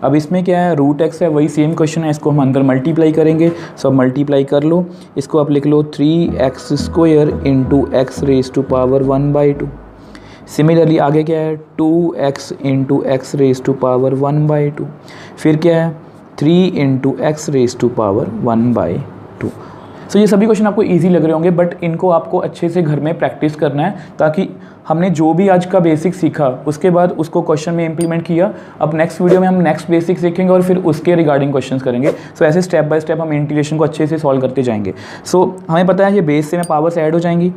अब इसमें क्या है, रूट एक्स है, वही सेम क्वेश्चन है, इसको हम अंदर मल्टीप्लाई करेंगे। सो अब मल्टीप्लाई कर लो, इसको आप लिख लो 3x² into x raise to power 1/2। Similarly आगे क्या है, 2x into x raise to power 1/2। फिर क्या है, 3 into x raise to power 1/2। So ये सभी क्वेश्चन आपको इजी लग रहे होंगे, बट इनको आपको अच्छे से घर में प्रैक्टिस करना है, ताकि हमने जो भी आज का बेसिक सीखा उसके बाद उसको क्वेश्चन में इंप्लीमेंट किया। अब नेक्स्ट वीडियो में हम नेक्स्ट बेसिक सीखेंगे और फिर उसके रिगार्डिंग क्वेश्चंस करेंगे। सो ऐसे स्टेप बाय स्टेप हम इंटीग्रेशन को अच्छे से सॉल्व करते जाएंगे। सो हमें पता है ये बेस से में पावर्स ऐड हो जाएंगी।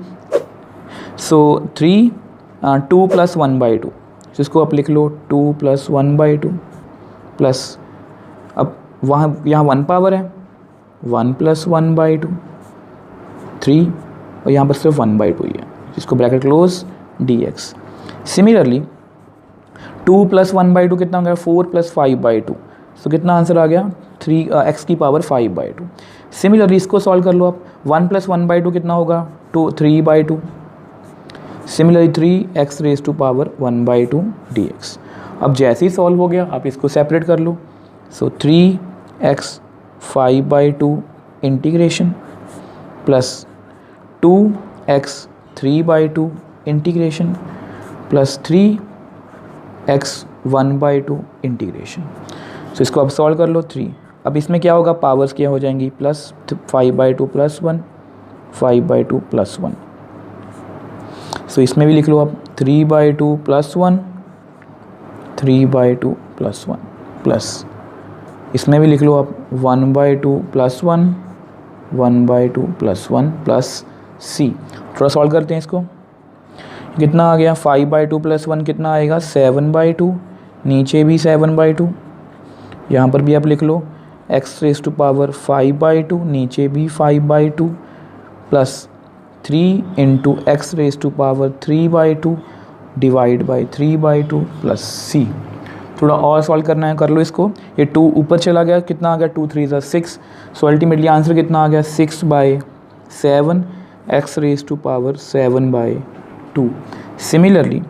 सो 2 + 1/2, इसको आप लिख लो 2 + 1/2 प्लस, अब यहाँ 1 पावर है, 1 + 1/2 3, और यहाँ पर सिर्फ 1/2 ही है, इसको ब्रैकेट क्लोज dx। सिमिलरली 2 + 1/2 कितना हो गया, 4 + 5/2। सो कितना आंसर आ गया, 3x की पावर 5/2। सिमिलरली इसको सॉल्व कर लो आप, 1 + 1/2 कितना होगा, 3/2। Similarly 3x raise to power 1/2 dx। अब जैसे ही सॉल्व हो गया आप इसको सेपरेट कर लो। So 3x 5/2 integration plus 2x 3/2 integration plus 3x 1/2 integration. So इसको अब सॉल्व कर लो 3। अब इसमें क्या होगा, पावर्स क्या हो जाएंगी, प्लस 5/2 + 1, 5/2 + 1। सो इसमें भी लिख लो आप 3/2 + 1, 3/2 + 1 प्लस, इसमें भी लिख लो आप 1/2 + 1, 1/2 + 1 प्लस c। थोड़ा सॉल्व करते हैं इसको, कितना आ गया, 5/2 + 1 कितना आएगा, 7/2, नीचे भी 7/2, यहाँ पर भी आप लिख लो x रेज टू पावर 5/2, नीचे भी 5/2 plus 3 into x raise to power 3/2 divide by 3/2 plus c। थोड़ा और सॉल्व करना है, कर लो इसको। ये 2 ऊपर चला गया, कितना आ गया, 2 × 3 = 6। सो अल्टीमेटली आंसर कितना आ गया, 6/7 x raise to power 7/2। Similarly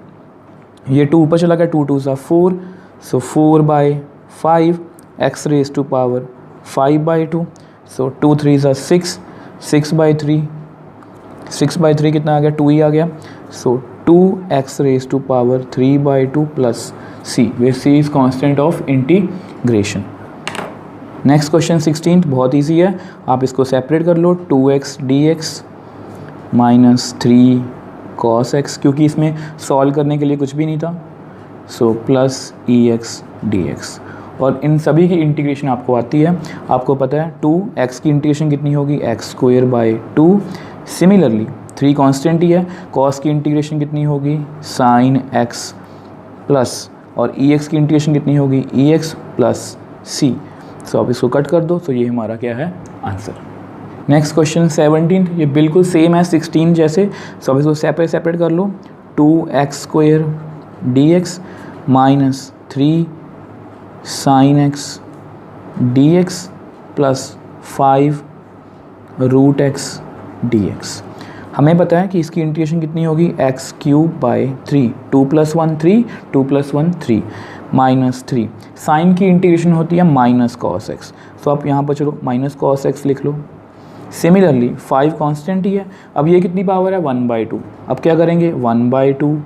ये 2 ऊपर चला गया, 2 × 2 = 4। So 4/5 x raise to power 5/2। So 2 × 3 = 6, 6/3, 6/3 कितना आ गया, 2 ही आ गया। So 2x raise to power 3/2 plus c, where c is constant of integration. Next question 16 बहुत ईजी है, आप इसको सेपरेट कर लो, 2x dx minus 3 cos x, क्योंकि इसमें सॉल्व करने के लिए कुछ भी नहीं था। सो प्लस ex dx, और इन सभी की इंटीग्रेशन आपको आती है, आपको पता है 2x की इंटीग्रेशन कितनी होगी, x²/2। सिमिलरली 3 कांस्टेंट ही है, cos की इंटीग्रेशन कितनी होगी, sin x प्लस, और ex की इंटीग्रेशन कितनी होगी, ex प्लस c। सो आप इसको कट कर दो, तो ये हमारा क्या है, आंसर। नेक्स्ट क्वेश्चन 17, ये बिल्कुल सेम है 16 जैसे। सो अब इसको सेपरेट कर लो, 2x² dx minus 3 sin x dx plus 5 √x dx। हमें पता है कि इसकी इंटीग्रेशन कितनी होगी, x³/3, 2 + 1 3, 2 + 1 3, माइनस 3। साइन की इंटीग्रेशन होती है माइनस cos x। सो आप यहाँ पर चलो माइनस cos x लिख लो। सिमिलरली 5 कांस्टेंट ही है, अब ये कितनी पावर है, 1/2। अब क्या करेंगे, 1/2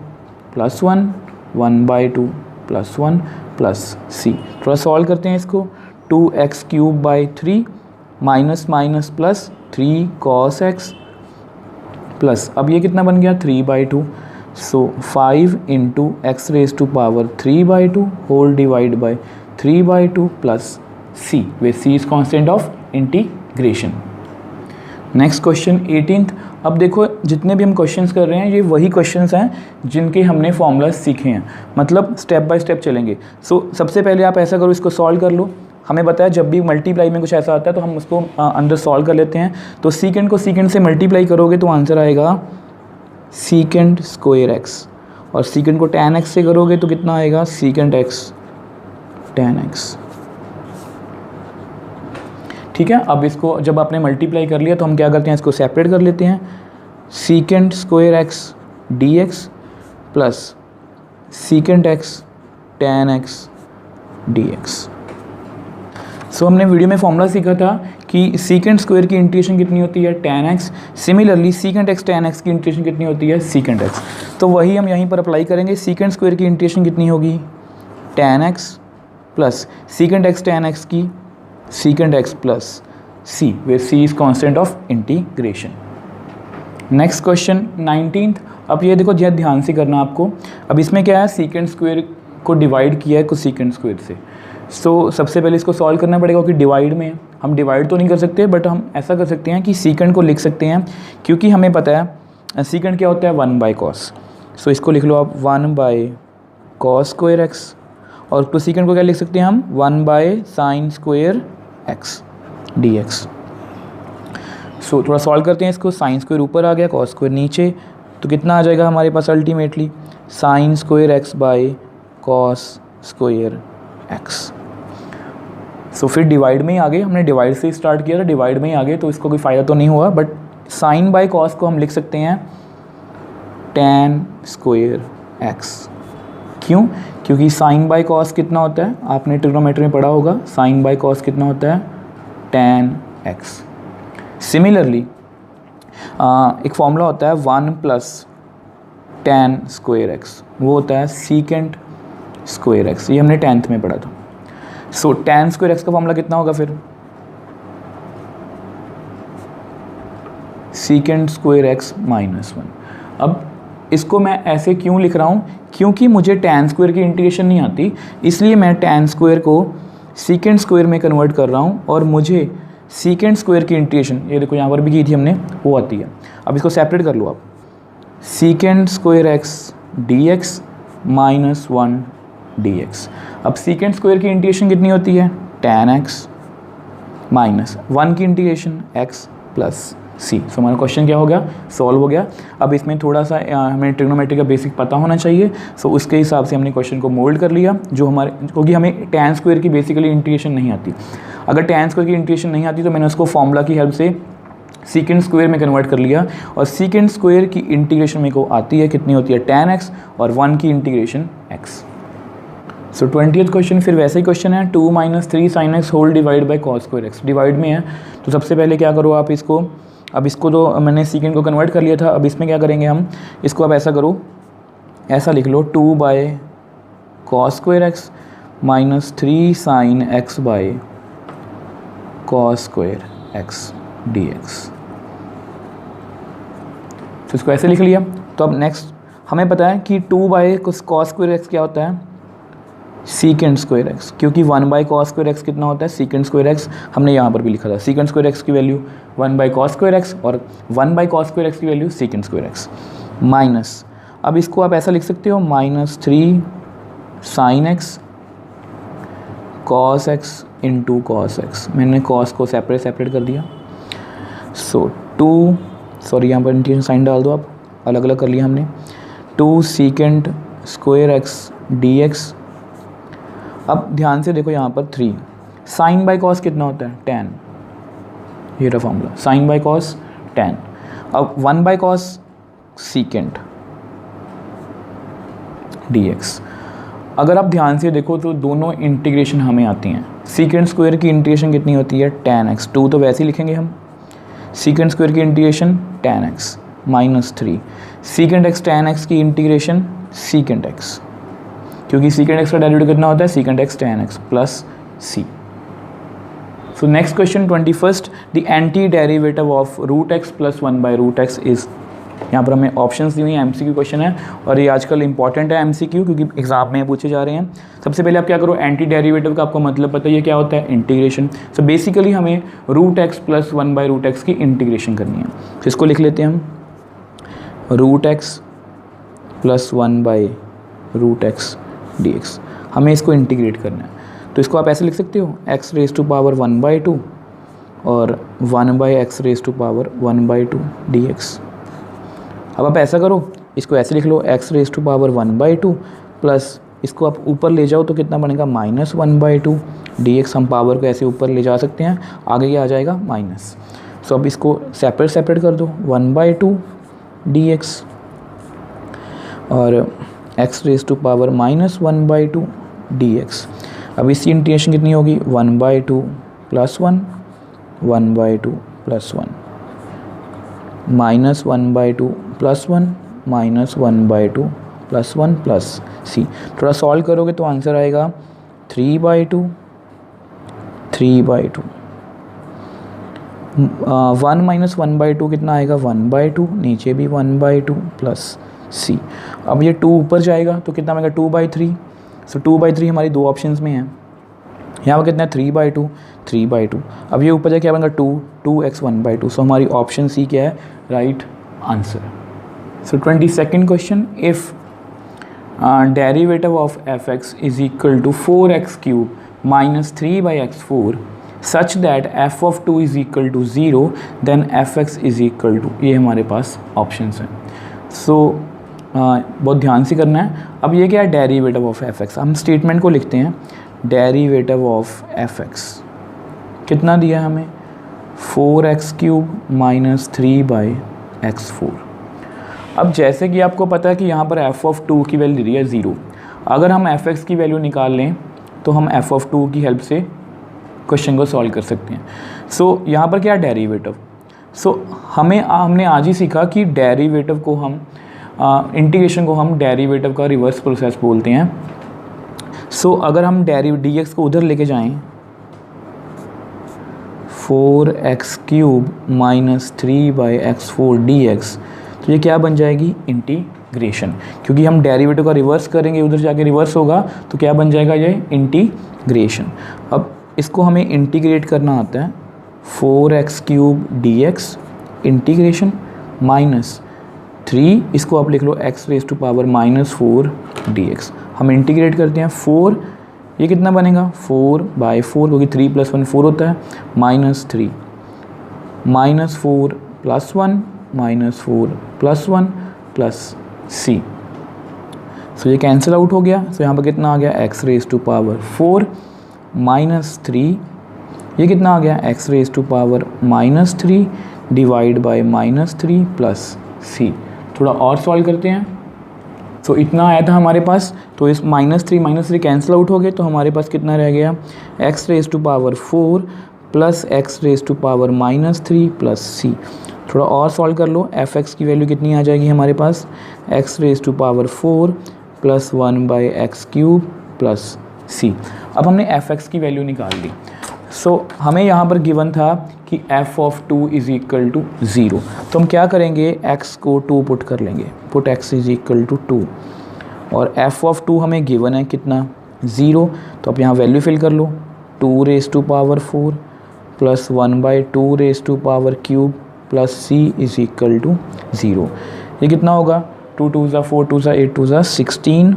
+ 1, 1/2 + 1 प्लस c। थोड़ा सॉल्व करते हैं इसको, 2x³/3 minus minus plus 3 cos x plus, अब ये कितना बन गया, 3/2। So 5 into x raise to power 3/2 whole divide by 3/2 plus c, where c is constant of integration. Next question 18। अब देखो जितने भी हम क्वेश्चंस कर रहे हैं ये वही क्वेश्चंस हैं जिनके हमने फॉर्मूलाज सीखे हैं, मतलब स्टेप बाय स्टेप चलेंगे। सो सबसे पहले आप ऐसा करो, इसको सॉल्व कर लो। हमें बताया जब भी मल्टीप्लाई में कुछ ऐसा आता है तो हम उसको अंदर सॉल्व कर लेते हैं। तो सीकेंड को सीकेंड से मल्टीप्लाई करोगे तो आंसर आएगा sec² x, और सीकेंड को tan x से करोगे तो कितना आएगा, sec x tan x। ठीक है, अब इसको जब आपने मल्टीप्लाई कर लिया तो हम क्या करते हैं, इसको सेपरेट कर लेते हैं, sec² x dx plus sec x tan x d x. So हमने वीडियो में फॉर्मूला सीखा था कि सीकेंट स्क्वायर की इंटीग्रेशन कितनी होती है, tan x। Similarly secant x tan x की इंटीग्रेशन कितनी होती है, सीकेंट x। तो वही हम यहीं पर अप्लाई करेंगे। सीकेंट स्क्वायर की इंटीग्रेशन कितनी होगी, tan x plus secant x tan x की secant x plus c, where c is constant of integration. Next question 19th। अब ये देखो ध्यान से करना आपको। अब इसमें क्या है, सीकेंट स्क्वायर को डिवाइड किया है कोसीकेंट स्क्वायर से। सो सबसे पहले इसको सॉल्व करना पड़ेगा कि डिवाइड में हम डिवाइड तो नहीं कर सकते, बट हम ऐसा कर सकते हैं कि सीकेंट को लिख सकते हैं, क्योंकि हमें पता है सीकेंट क्या होता है, 1/cos। सो इसको लिख लो आप 1/cos स्क्वायर x, और तो सीकेंट को क्या लिख सकते हैं हम, 1/sin स्क्वायर x dx। सो थोड़ा सॉल्व करते हैं इसको। साइन स्क्वायर ऊपर आ गया, कॉस स्क्वायर नीचे, तो कितना आ जाएगा हमारे पास ultimately, sine square x by cos square x। So फिर डिवाइड में ही आ गए, हमने डिवाइड से स्टार्ट किया था, डिवाइड में ही आ गए, तो इसको कोई फ़ायदा तो नहीं हुआ। बट साइन बाई कॉस को हम लिख सकते हैं tan स्क्वायर x। क्यों, क्योंकि साइन बाई कॉस कितना होता है, आपने ट्रिग्नोमेट्री में पढ़ा होगा, साइन बाई कॉस कितना होता है, tan x। सिमिलरली एक फॉर्मूला होता है 1 प्लस tan स्क्वायर x, वो होता है सीकेंट स्क्वायर x। ये हमने 10th में पढ़ा था। सो tan स्क्वायर x का फॉर्मूला कितना होगा फिर, सीकेंट स्क्वायर x माइनस 1। अब इसको मैं ऐसे क्यों लिख रहा हूँ, क्योंकि मुझे tan स्क्वायर की इंटीग्रेशन नहीं आती, इसलिए मैं tan स्क्वायर को सीकेंट स्क्वायर में कन्वर्ट कर रहा हूँ, और मुझे सीकेंट स्क्वायर की इंटीग्रेशन, ये देखो यहाँ पर भी की थी हमने, वो आती है। अब इसको सेपरेट कर लो आप, secant square x dx minus 1 dx। अब सीकेंट स्क्वायर की इंटीग्रेशन कितनी होती है, tan x माइनस 1 की इंटीग्रेशन x प्लस c। सो हमारा क्वेश्चन क्या हो गया, सॉल्व हो गया। अब इसमें थोड़ा सा हमें ट्रिग्नोमेट्री का बेसिक पता होना चाहिए। सो उसके हिसाब से हमने क्वेश्चन को मोल्ड कर लिया, जो हमारे, क्योंकि हमें tan स्क्वायर की बेसिकली इंटीग्रेशन नहीं आती। अगर tan स्क्वायर की इंटीग्रेशन नहीं आती तो मैंने उसको फॉर्मूला की हेल्प से सीकेंट स्क्वायर में कन्वर्ट कर लिया, और सीकेंट स्क्वायर की इंटीग्रेशन मेरे को आती है, कितनी होती है, tan x, और 1 की इंटीग्रेशन x। सो 20th क्वेश्चन फिर वैसे ही क्वेश्चन है, 2 - 3 sin x whole divide by cos square x। Divide में है, तो सबसे पहले क्या करो आप इसको, अब इसको तो मैंने सीकेंट को कन्वर्ट कर लिया था, अब इसमें क्या करेंगे हम, इसको आप ऐसा करो, ऐसा लिख लो 2 by cos square x minus 3 sin x by cos square x dx। तो इसको ऐसे लिख लिया। तो अब नेक्स्ट हमें पता है कि 2 बाई कॉस स्क्वायर x क्या होता है, सीकेंट स्क्वायर x, क्योंकि 1 बाई कॉस स्क्वायर x कितना होता है, सीकेंट स्क्वायर x। हमने यहाँ पर भी लिखा था, सीकेंट स्क्वायर x की value 1 by cos square x, और 1 बाई कॉस स्क्वायर x की value secant square x minus, अब इसको आप ऐसा लिख सकते हो, -3 sin x cos x into cos x। मैंने cos को सेपरेट कर दिया। सो 2, सॉरी यहाँ पर इंटीग्रेशन साइन डाल दो आप, अलग अलग कर लिया हमने, 2 सीकेंट स्क्वायर x dx। अब ध्यान से देखो यहाँ पर 3 साइन बाई कॉस कितना होता है, tan। ये रहा formula, sine by cos tan। अब 1 बाई कॉस सीकेंट dx। अगर आप ध्यान से देखो तो दोनों इंटीग्रेशन हमें आती हैं। सीकेंट स्क्वायर की इंटीग्रेशन कितनी होती है, tan x। 2 तो वैसे ही लिखेंगे हम, सीकेंट स्क्वायर की integration tan x minus 3 secant x tan x की इंटीग्रेशन सीकेंट x, क्योंकि सीकेंट x का डेरिवेटिव कितना होता है, secant x tan x plus c। So next question 21st, the anti derivative of √x plus 1/√x is. यहाँ पर हमें options दी हुई हैं, MCQ क्वेश्चन है, और ये आजकल इंपॉर्टेंट है MCQ, क्योंकि एग्जाम में पूछे जा रहे हैं। सबसे पहले आप क्या करो, एंटी डेरिवेटिव का आपको मतलब पता है, ये क्या होता है, इंटीग्रेशन। सो बेसिकली हमें √x प्लस 1/√x की इंटीग्रेशन करनी है। तो इसको लिख लेते हैं हम, √x प्लस 1/√x dx। हमें इसको इंटीग्रेट करना है, तो इसको आप ऐसे लिख सकते हो, x रेज़ टू पावर 1/2 और 1/x rays to power 1/2 dx। अब आप ऐसा करो, इसको ऐसे लिख लो, x raise to power 1/2 plus इसको आप ऊपर ले जाओ तो कितना बनेगा, -1/2 dx। हम पावर को ऐसे ऊपर ले जा सकते हैं, आगे क्या आ जाएगा, माइनस। सो अब इसको सेपरेट कर दो, 1/2 dx और x raise to power -1/2 dx। अब इसकी इंटीग्रेशन कितनी होगी, 1/2 + 1, 1/2 + 1, -1/2 + 1, -1/2 + 1 प्लस c। थोड़ा सॉल्व करोगे तो आंसर आएगा 3/2, 3/2। 1 - 1/2 कितना आएगा, 1/2, नीचे भी 1/2 प्लस c। अब ये 2 ऊपर जाएगा तो कितना आएगा, 2/3। सो 2/3 हमारी दो ऑप्शंस में है। यहाँ पर कितना है, 3/2, 3/2। अब ये ऊपर जाए क्या बनेगा, 2x 1/2। सो हमारी ऑप्शन सी क्या है, right answer. So 22nd question, if derivative of fx is equal to 4x³ - 3/x4 such that f of 2 is equal to 0 then fx is equal to, ये हमारे पास ऑप्शंस हैं। सो बहुत ध्यान से करना है। अब ये क्या है, डेरिवेटिव ऑफ fx। हम स्टेटमेंट को लिखते हैं, डेरिवेटिव ऑफ fx कितना दिया है हमें, 4x³ - 3/x4। अब जैसे कि आपको पता है कि यहाँ पर f ऑफ 2 की वैल्यू दी है 0। अगर हम fx की वैल्यू निकाल लें तो हम f ऑफ 2 की हेल्प से क्वेश्चन को सॉल्व कर सकते हैं। सो यहाँ पर क्या डेरिवेटिव, हमने आज ही सीखा कि डेरिवेटिव को हम इंटीग्रेशन को हम डेरिवेटिव का रिवर्स प्रोसेस बोलते हैं। सो अगर हम dx को उधर लेके जाएं, 4x³ - 3/x4 dx, तो ये क्या बन जाएगी, इंटीग्रेशन। क्योंकि हम डेरिवेटिव का रिवर्स करेंगे, उधर जाके रिवर्स होगा तो क्या बन जाएगा, ये इंटीग्रेशन। अब इसको हमें इंटीग्रेट करना आता है, 4x³ dx इंटीग्रेशन -3, इसको आप लिख लो x⁻⁻4 dx। हम इंटीग्रेट करते हैं 4, ये कितना बनेगा, 4/4, क्योंकि 3 + 1 4 होता है, -3, -4 + 1, -4 + 1 प्लस c। सो ये कैंसिल आउट हो गया। सो यहाँ पर कितना आ गया, x⁻⁻4 -3, ये कितना आ गया, x⁻⁻3 divide by -3 plus c। थोड़ा और सॉल्व करते हैं। सो इतना आया था हमारे पास, तो इस -3 कैंसिल आउट हो गए, तो हमारे पास कितना रह गया, x⁻⁻4 plus x⁻⁻3 plus c। थोड़ा और सॉल्व कर लो, fx की वैल्यू कितनी आ जाएगी हमारे पास, x⁻⁻4 plus 1/x³ plus c। अब हमने fx की वैल्यू निकाल ली। सो हमें यहाँ पर गिवन था कि f of 2 is equal to 0, तो हम क्या करेंगे, x को 2 पुट कर लेंगे, put x is equal to 2, और f ऑफ 2 हमें गिवन है कितना, 0। तो आप यहाँ वैल्यू फिल कर लो, 2⁻4 plus 1/2⁻³ plus c is equal to 0। ये कितना होगा, 2 2 ज़ा 4, 2 ज़ा 8, 2 ज़ा 16।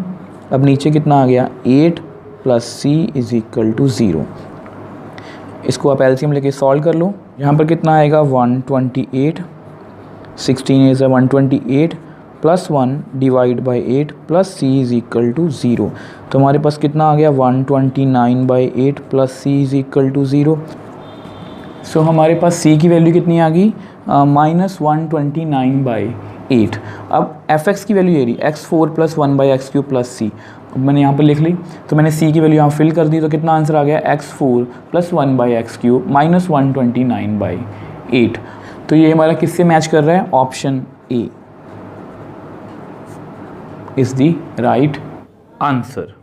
अब नीचे कितना आ गया, 8 plus c is equal to 0। इसको आप एलसीएम लेके सॉल्व कर लो। यहाँ पर कितना आएगा, 128, 16 is 128 plus 1 divide by 8 plus c is equal to 0। तो हमारे पास कितना आ गया, 129/8 plus c is equal to 0। So हमारे पास c की वैल्यू कितनी आ गई, -129/8। अब fx की वैल्यू ये रही, x4 plus 1/x³ plus c। अब मैंने यहाँ पर लिख ली, तो मैंने c की वैल्यू यहाँ फिल कर दी, तो कितना आंसर आ गया, x4 प्लस 1/x³ माइनस 129/8। तो ये हमारा किससे मैच कर रहा है, option A is the right answer.